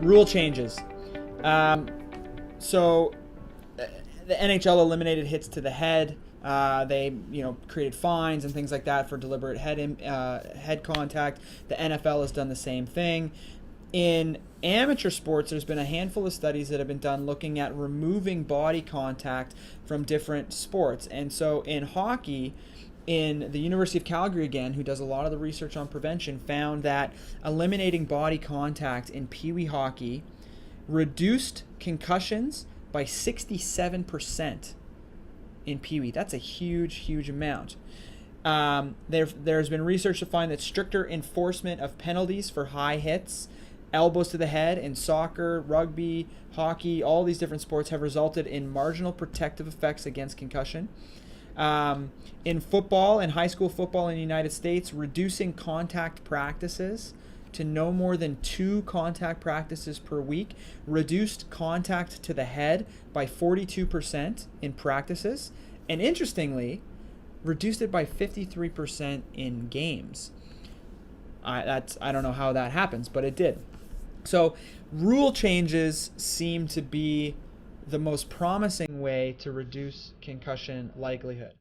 Rule changes. So the NHL eliminated hits to the head. They, created fines and things like that for deliberate head contact. The NFL has done the same thing. In amateur sports, there's been a handful of studies that have been done looking at removing body contact from different sports. And so in hockey, in the University of Calgary again, who does a lot of the research on prevention, found that eliminating body contact in Pee Wee hockey reduced concussions by 67% in Pee Wee. That's a huge, huge amount. There's been research to find that stricter enforcement of penalties for high hits, elbows to the head in soccer, rugby, hockey, all these different sports have resulted in marginal protective effects against concussion. In football and high school football in the United States, reducing contact practices to no more than 2 contact practices per week reduced contact to the head by 42% in practices, and interestingly, reduced it by 53% in games. I don't know how that happens, but it did. So rule changes seem to be the most promising way to reduce concussion likelihood.